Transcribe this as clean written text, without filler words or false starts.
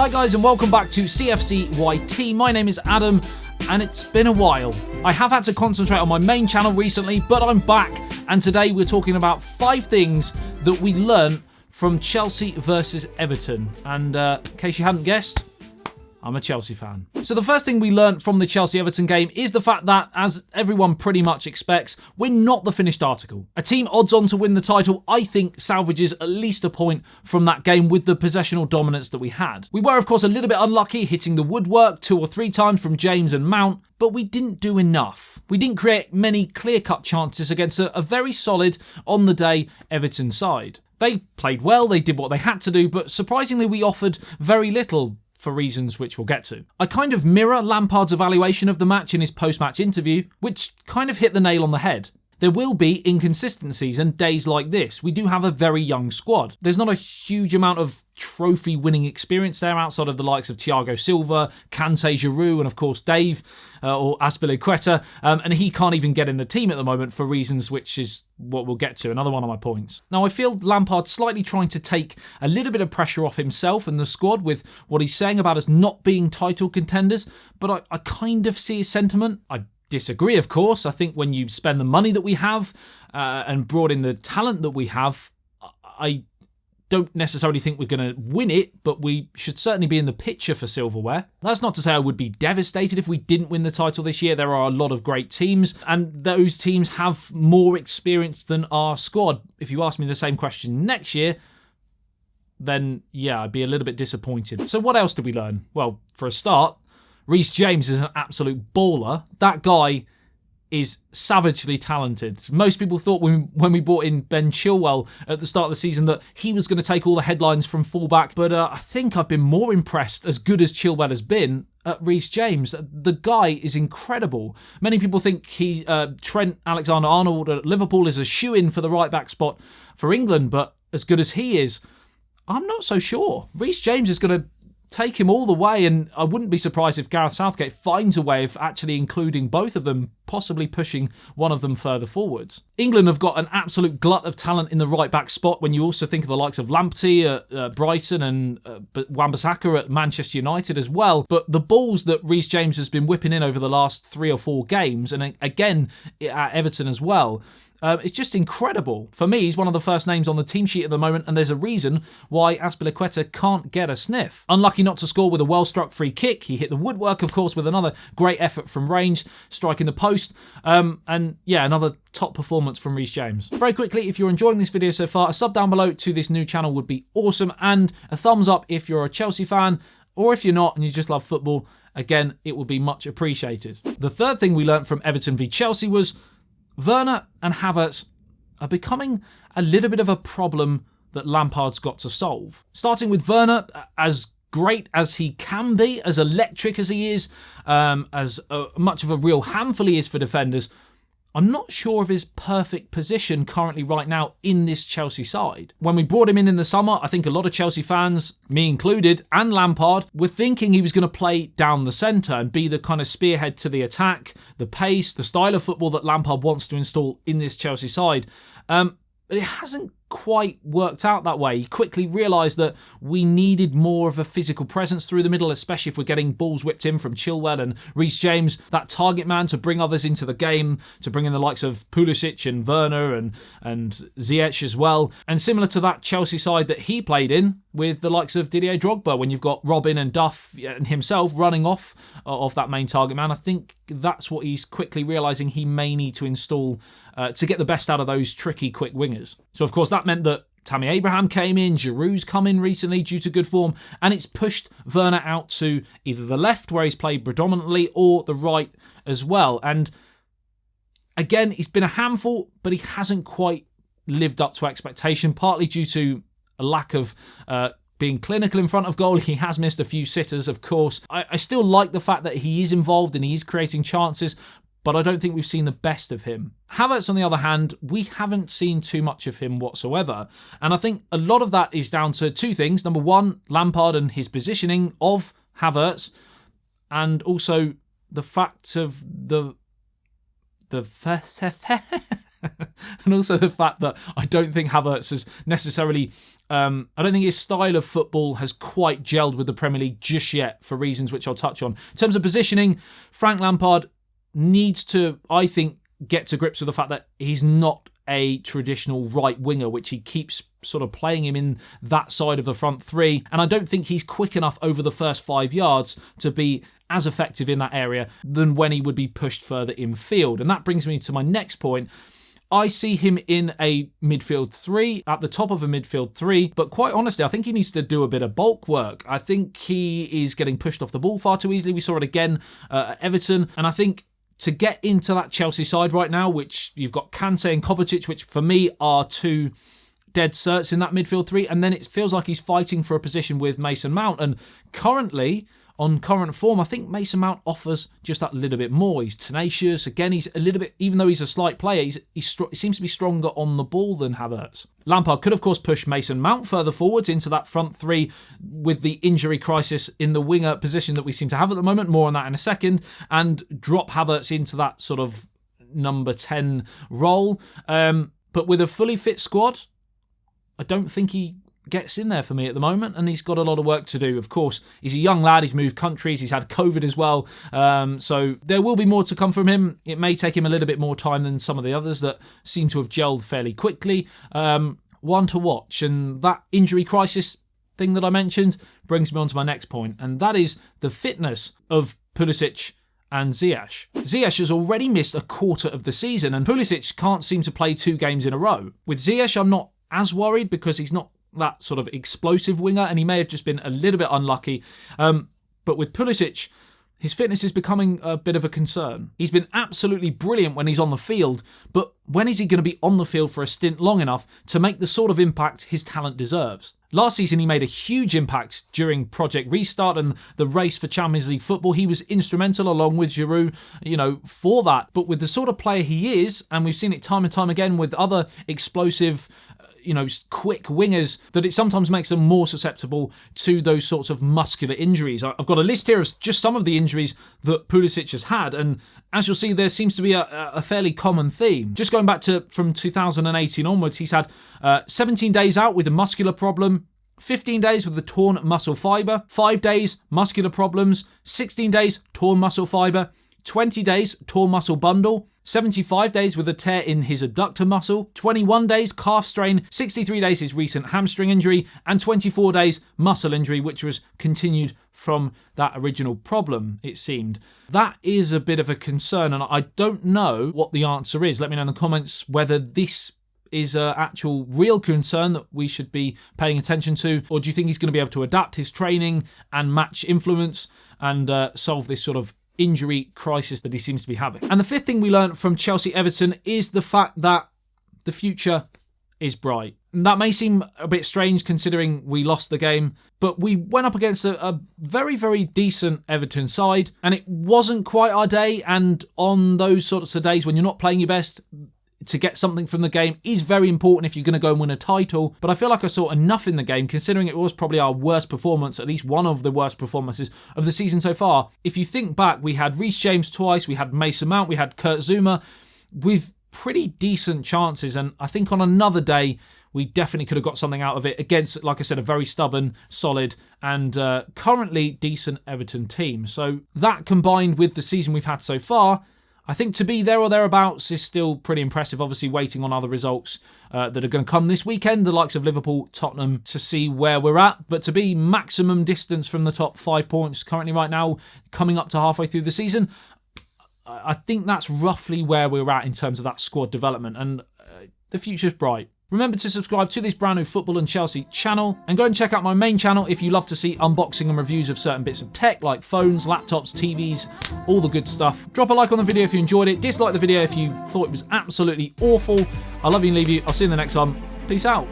Hi guys and welcome back to CFCYT. My name is Adam and it's been a while. I have had to concentrate on my main channel recently, but I'm back and today we're talking about 5 things that we learned from Chelsea versus Everton. And in case you hadn't guessed, I'm a Chelsea fan. So the first thing we learnt from the Chelsea-Everton game is the fact that, as everyone pretty much expects, we're not the finished article. A team odds on to win the title, I think, salvages at least a point from that game with the possessional dominance that we had. We were, of course, a little bit unlucky, hitting the woodwork 2 or 3 times from James and Mount, but we didn't do enough. We didn't create many clear-cut chances against a very solid, on-the-day Everton side. They played well, they did what they had to do, but surprisingly we offered very little, for reasons which we'll get to. I kind of mirror Lampard's evaluation of the match in his post-match interview, which kind of hit the nail on the head. There will be inconsistencies and days like this. We do have a very young squad. There's not a huge amount of trophy-winning experience there outside of the likes of Thiago Silva, Kante, Giroud, and of course Dave or Azpilicueta, and he can't even get in the team at the moment for reasons which is what we'll get to, another one of my points. Now, I feel Lampard's slightly trying to take a little bit of pressure off himself and the squad with what he's saying about us not being title contenders, but I kind of see his sentiment. I disagree, of course. I think when you spend the money that we have and brought in the talent that we have, I don't necessarily think we're going to win it, but we should certainly be in the picture for silverware. That's not to say I would be devastated if we didn't win the title this year. There are a lot of great teams, and those teams have more experience than our squad. If you ask me the same question next year, then yeah, I'd be a little bit disappointed. So what else did we learn? Well, for a start, Reece James is an absolute baller. That guy is savagely talented. Most people thought when we brought in Ben Chilwell at the start of the season that he was going to take all the headlines from fullback, but I think I've been more impressed, as good as Chilwell has been, at Reece James. The guy is incredible. Many people think Trent Alexander-Arnold at Liverpool is a shoo-in for the right-back spot for England, but as good as he is, I'm not so sure. Reece James is going to take him all the way, and I wouldn't be surprised if Gareth Southgate finds a way of actually including both of them, possibly pushing one of them further forwards. England have got an absolute glut of talent in the right-back spot when you also think of the likes of Lamptey at Brighton and Wan-Bissaka at Manchester United as well. But the balls that Reece James has been whipping in over the last 3 or 4 games, and again at Everton as well, it's just incredible. For me, he's one of the first names on the team sheet at the moment, and there's a reason why Azpilicueta can't get a sniff. Unlucky not to score with a well-struck free kick. He hit the woodwork, of course, with another great effort from range, striking the post. And yeah, another top performance from Reece James. Very quickly, if you're enjoying this video so far, a sub down below to this new channel would be awesome, and a thumbs up if you're a Chelsea fan, or if you're not and you just love football, again, it would be much appreciated. The third thing we learnt from Everton v Chelsea was Werner and Havertz are becoming a little bit of a problem that Lampard's got to solve. Starting with Werner, as great as he can be, as electric as he is, as much of a real handful he is for defenders, I'm not sure of his perfect position currently right now in this Chelsea side. When we brought him in the summer, I think a lot of Chelsea fans, me included, and Lampard, were thinking he was going to play down the centre and be the kind of spearhead to the attack, the pace, the style of football that Lampard wants to install in this Chelsea side. But it hasn't quite worked out that way. He quickly realised that we needed more of a physical presence through the middle, especially if we're getting balls whipped in from Chilwell and Reece James, that target man to bring others into the game, to bring in the likes of Pulisic and Werner and Ziyech as well. And similar to that Chelsea side that he played in with the likes of Didier Drogba, when you've got Robin and Duff and himself running off of that main target man, I think that's what he's quickly realising he may need to install to get the best out of those tricky, quick wingers. So, of course, that meant that Tammy Abraham came in, Giroud's come in recently due to good form, and it's pushed Werner out to either the left, where he's played predominantly, or the right as well. And again, he's been a handful, but he hasn't quite lived up to expectation, partly due to a lack of being clinical in front of goal. He has missed a few sitters, of course. I still like the fact that he is involved and he is creating chances, but I don't think we've seen the best of him. Havertz, on the other hand, we haven't seen too much of him whatsoever. And I think a lot of that is down to 2 things. Number 1, Lampard and his positioning of Havertz, and also the fact of and also the fact that I don't think Havertz has necessarily I don't think his style of football has quite gelled with the Premier League just yet, for reasons which I'll touch on. In terms of positioning, Frank Lampard needs to, I think, get to grips with the fact that he's not a traditional right winger, which he keeps sort of playing him in that side of the front three. And I don't think he's quick enough over the first 5 yards to be as effective in that area than when he would be pushed further infield. And that brings me to my next point. I see him in a midfield three, at the top of a midfield three, but quite honestly, I think he needs to do a bit of bulk work. I think he is getting pushed off the ball far too easily. We saw it again at Everton, and I think to get into that Chelsea side right now, which you've got Kante and Kovacic, which for me are two dead certs in that midfield three, and then it feels like he's fighting for a position with Mason Mount, and currently, on current form, I think Mason Mount offers just that little bit more. He's tenacious. Again, he's a little bit, even though he's a slight player, he seems to be stronger on the ball than Havertz. Lampard could, of course, push Mason Mount further forwards into that front three with the injury crisis in the winger position that we seem to have at the moment. More on that in a second. And drop Havertz into that sort of number 10 role. But with a fully fit squad, I don't think he gets in there for me at the moment, and he's got a lot of work to do. Of course, he's a young lad, he's moved countries, he's had COVID as well, so there will be more to come from him. It may take him a little bit more time than some of the others that seem to have gelled fairly quickly. One to watch, and that injury crisis thing that I mentioned brings me on to my next point, and that is the fitness of Pulisic and Ziyech. Ziyech has already missed a quarter of the season, and Pulisic can't seem to play 2 games in a row. With Ziyech, I'm not as worried because he's not that sort of explosive winger, and he may have just been a little bit unlucky. But with Pulisic, his fitness is becoming a bit of a concern. He's been absolutely brilliant when he's on the field, but when is he going to be on the field for a stint long enough to make the sort of impact his talent deserves? Last season, he made a huge impact during Project Restart and the race for Champions League football. He was instrumental, along with Giroud, for that. But with the sort of player he is, and we've seen it time and time again with other explosive, quick wingers, that it sometimes makes them more susceptible to those sorts of muscular injuries. I've got a list here of just some of the injuries that Pulisic has had, and as you'll see, there seems to be a fairly common theme. Just going back to from 2018 onwards, he's had 17 days out with a muscular problem, 15 days with a torn muscle fibre, 5 days muscular problems, 16 days torn muscle fibre, 20 days torn muscle bundle, 75 days with a tear in his adductor muscle, 21 days calf strain, 63 days his recent hamstring injury, and 24 days muscle injury, which was continued from that original problem, it seemed. That is a bit of a concern, and I don't know what the answer is. Let me know in the comments whether this is an actual real concern that we should be paying attention to, or do you think he's going to be able to adapt his training and match influence and solve this sort of injury crisis that he seems to be having? And the fifth thing we learned from Chelsea-Everton is the fact that the future is bright. And that may seem a bit strange considering we lost the game, but we went up against a very, very decent Everton side, and it wasn't quite our day. And on those sorts of days when you're not playing your best, to get something from the game is very important if you're going to go and win a title. But I feel like I saw enough in the game, considering it was probably our worst performance, at least one of the worst performances of the season so far. If you think back, we had Reece James twice, we had Mason Mount, we had Kurt Zouma, with pretty decent chances. And I think on another day, we definitely could have got something out of it against, like I said, a very stubborn, solid, and currently decent Everton team. So that combined with the season we've had so far, I think to be there or thereabouts is still pretty impressive. Obviously waiting on other results that are going to come this weekend, the likes of Liverpool, Tottenham, to see where we're at. But to be maximum distance from the top 5 points currently right now, coming up to halfway through the season, I think that's roughly where we're at in terms of that squad development, and the future's bright. Remember to subscribe to this brand new Football and Chelsea channel, and go and check out my main channel if you love to see unboxing and reviews of certain bits of tech like phones, laptops, TVs, all the good stuff. Drop a like on the video if you enjoyed it, dislike the video if you thought it was absolutely awful. I love you and leave you. I'll see you in the next one. Peace out.